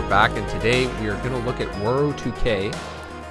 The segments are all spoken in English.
are back, and today we are going to look at Woro2k,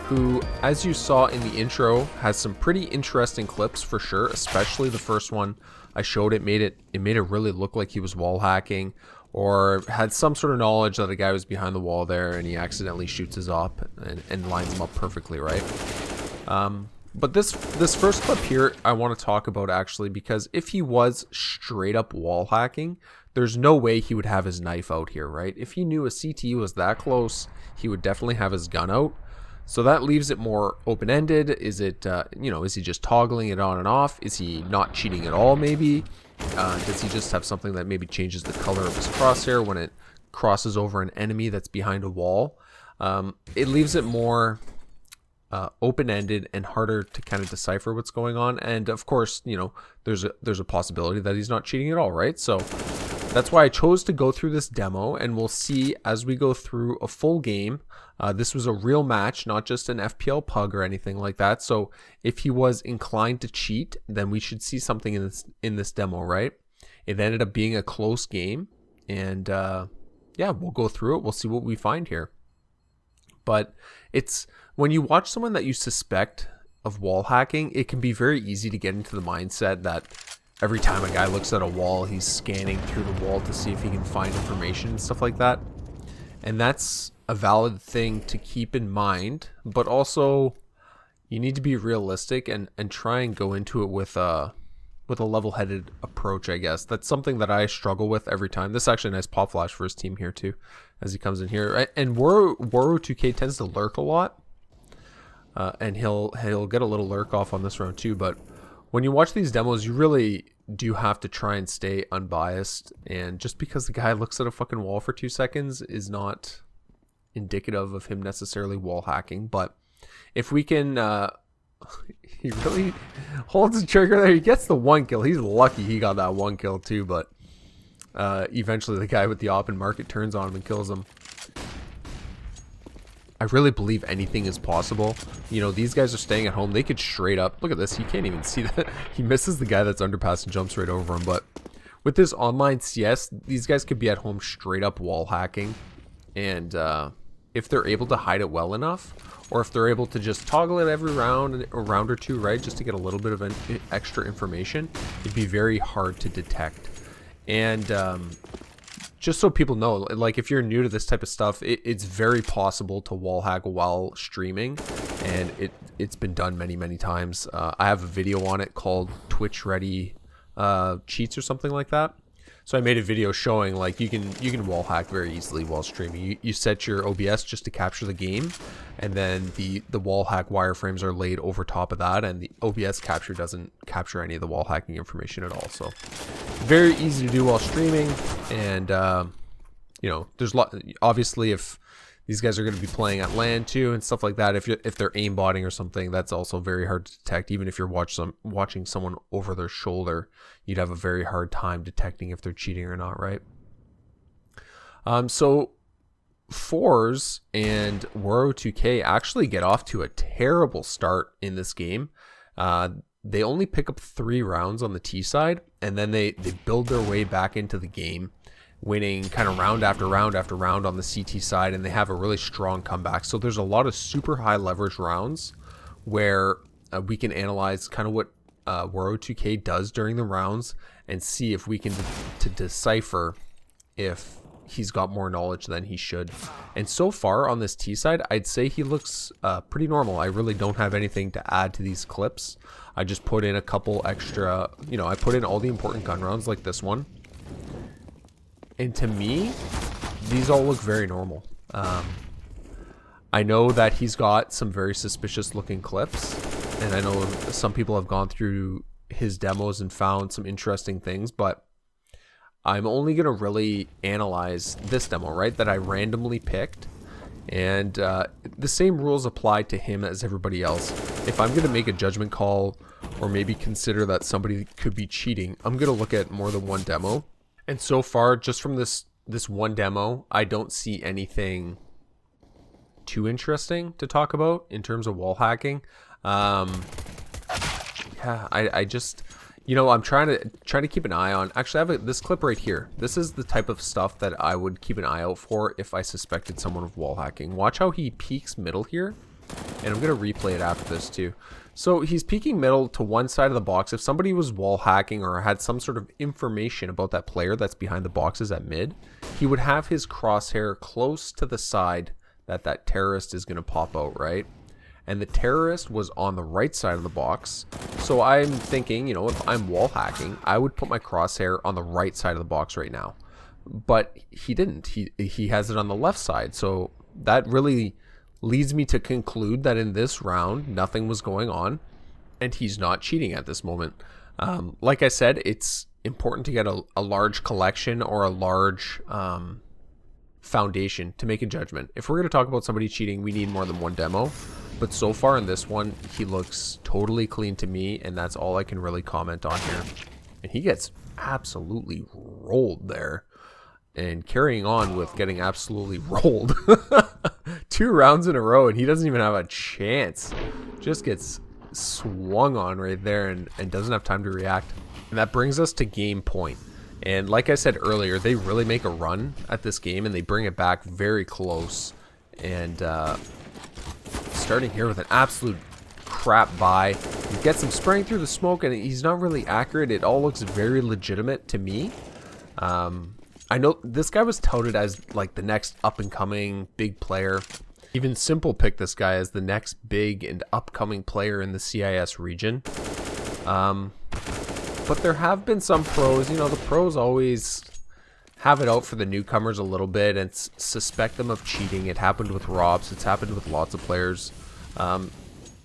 who, as you saw in the intro, has some pretty interesting clips for sure, especially the first one I showed. It made it really look like he was wall hacking, or had some sort of knowledge that a guy was behind the wall there and he accidentally shoots his op and lines him up perfectly, right? But this first clip here I want to talk about actually, because if he was straight up wall hacking, there's no way he would have his knife out here, right? If he knew a CT was that close, he would definitely have his gun out. So that leaves it more open-ended. Is it, is he just toggling it on and off? Is he not cheating at all, maybe? Does he just have something that maybe changes the color of his crosshair when it crosses over an enemy that's behind a wall? It leaves it more open-ended and harder to kind of decipher what's going on. And of course, there's a possibility that he's not cheating at all, right? So that's why I chose to go through this demo, and we'll see as we go through a full game. This was a real match, not just an FPL pug or anything like that. So if he was inclined to cheat, then we should see something in this demo, right? It ended up being a close game, and yeah, we'll go through it. We'll see what we find here. But it's when you watch someone that you suspect of wall hacking, it can be very easy to get into the mindset that every time a guy looks at a wall, he's scanning through the wall to see if he can find information and stuff like that. And that's a valid thing to keep in mind, but also you need to be realistic and try and go into it with a level-headed approach, I guess. That's something that I struggle with every time. This is actually a nice pop flash for his team here too, as he comes in here. And Woro2k tends to lurk a lot, and he'll get a little lurk off on this round too. But when you watch these demos, you really do have to try and stay unbiased. And just because the guy looks at a fucking wall for 2 seconds is not indicative of him necessarily wall hacking. But if we can, he really holds the trigger there. He gets the 1 kill. He's lucky he got that 1 kill too. But eventually the guy with the op and market turns on him and kills him. I really believe anything is possible. These guys are staying at home. They could straight up, look at this. He can't even see that. He misses the guy that's underpass and jumps right over him. But with this online CS, these guys could be at home straight up wall hacking. And if they're able to hide it well enough, or if they're able to just toggle it every round, a round or two, right, just to get a little bit of extra information, it'd be very hard to detect. And just so people know, like, if you're new to this type of stuff, it's very possible to wall hack while streaming, and it's been done many times. I have a video on it called Twitch Ready Cheats or something like that. So I made a video showing, like, you can wall hack very easily while streaming. You set your OBS just to capture the game, and then the wall hack wireframes are laid over top of that, and the OBS capture doesn't capture any of the wall hacking information at all. So very easy to do while streaming. And there's obviously, if these guys are going to be playing at LAN too and stuff like that, if they're aimbotting or something, that's also very hard to detect. Even if you're watching someone over their shoulder, you'd have a very hard time detecting if they're cheating or not, right? So Fours and Woro2k actually get off to a terrible start in this game. They only pick up 3 rounds on the T side, and then they build their way back into the game, winning kind of round after round after round on the CT side, and they have a really strong comeback. So there's a lot of super high leverage rounds where we can analyze kind of what Woro2k does during the rounds and see if we can decipher if he's got more knowledge than he should. And so far on this T side, I'd say he looks pretty normal. I really don't have anything to add to these clips. I just put in a couple extra, I put in all the important gun rounds like this one. And to me, these all look very normal. I know that he's got some very suspicious looking clips, and I know some people have gone through his demos and found some interesting things, but I'm only going to really analyze this demo, right, that I randomly picked. And the same rules apply to him as everybody else. If I'm going to make a judgment call or maybe consider that somebody could be cheating, I'm going to look at more than one demo. And so far, just from this one demo, I don't see anything too interesting to talk about in terms of wall hacking. Yeah, I just, You know, I'm trying to keep an eye on. Actually, I have this clip right here. This is the type of stuff that I would keep an eye out for if I suspected someone of wall hacking. Watch how he peeks middle here, and I'm gonna replay it after this too. So he's peeking middle to one side of the box. If somebody was wall hacking or had some sort of information about that player that's behind the boxes at mid, he would have his crosshair close to the side that terrorist is gonna pop out, right? And the terrorist was on the right side of the box. So I'm thinking, you know, if I'm wall hacking, I would put my crosshair on the right side of the box right now. But he didn't. He has it on the left side. So that really leads me to conclude that in this round, nothing was going on and he's not cheating at this moment. Like I said, it's important to get a large collection or a large foundation to make a judgment. If we're going to talk about somebody cheating, we need more than one demo. But so far in this one, he looks totally clean to me, and that's all I can really comment on here. And he gets absolutely rolled there. And carrying on with getting absolutely rolled. 2 rounds in a row, and he doesn't even have a chance. Just gets swung on right there and doesn't have time to react. And that brings us to game point. And like I said earlier, they really make a run at this game, and they bring it back very close. And starting here with an absolute crap buy. He gets him spraying through the smoke, and he's not really accurate. It all looks very legitimate to me. I know this guy was touted as like the next up-and-coming big player. Even Simple picked this guy as the next big and upcoming player in the CIS region. But there have been some pros. You know, the pros always have it out for the newcomers a little bit and suspect them of cheating. It happened with Robs. It's happened with lots of players.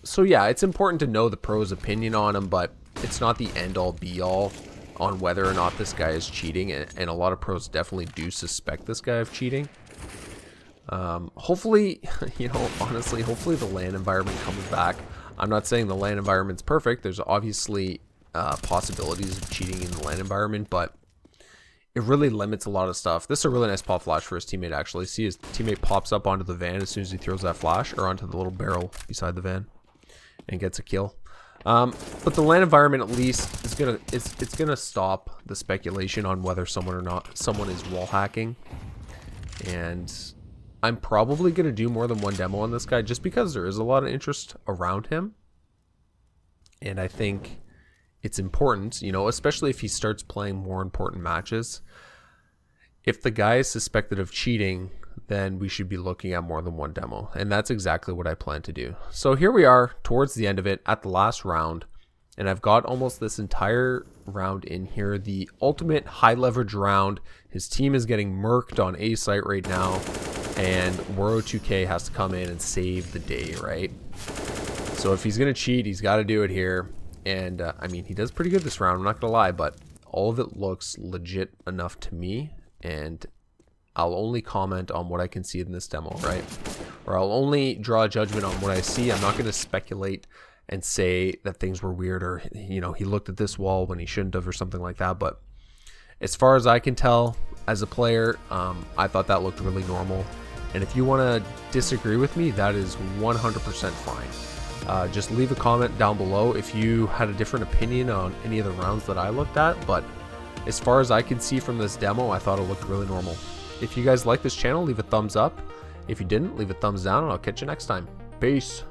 So yeah, it's important to know the pros' opinion on him, but it's not the end-all be-all on whether or not this guy is cheating. And a lot of pros definitely do suspect this guy of cheating. Hopefully, you know, honestly, hopefully the LAN environment comes back. I'm not saying the LAN environment's perfect. There's obviously possibilities of cheating in the LAN environment, but it really limits a lot of stuff. This is a really nice pop flash for his teammate, actually. See, his teammate pops up onto the van as soon as he throws that flash, or onto the little barrel beside the van, and gets a kill. But the LAN environment, at least, is gonna stop the speculation on whether someone is wall hacking. And I'm probably gonna do more than one demo on this guy, just because there is a lot of interest around him. And I think it's important, you know, especially if he starts playing more important matches. If the guy is suspected of cheating, then we should be looking at more than one demo. And that's exactly what I plan to do. So here we are towards the end of it at the last round. And I've got almost this entire round in here. The ultimate high leverage round. His team is getting murked on A site right now. And Woro2k has to come in and save the day, right? So if he's going to cheat, he's got to do it here. And I mean, he does pretty good this round, I'm not gonna lie, but all of it looks legit enough to me, and I'll only comment on what I can see in this demo, right? Or I'll only draw a judgment on what I see. I'm not gonna speculate and say that things were weird, or, you know, he looked at this wall when he shouldn't have, or something like that. But as far as I can tell as a player, I thought that looked really normal. And if you want to disagree with me, that is 100% fine. Just leave a comment down below if you had a different opinion on any of the rounds that I looked at. But as far as I could see from this demo, I thought it looked really normal. If you guys like this channel, leave a thumbs up. If you didn't, leave a thumbs down, and I'll catch you next time. Peace.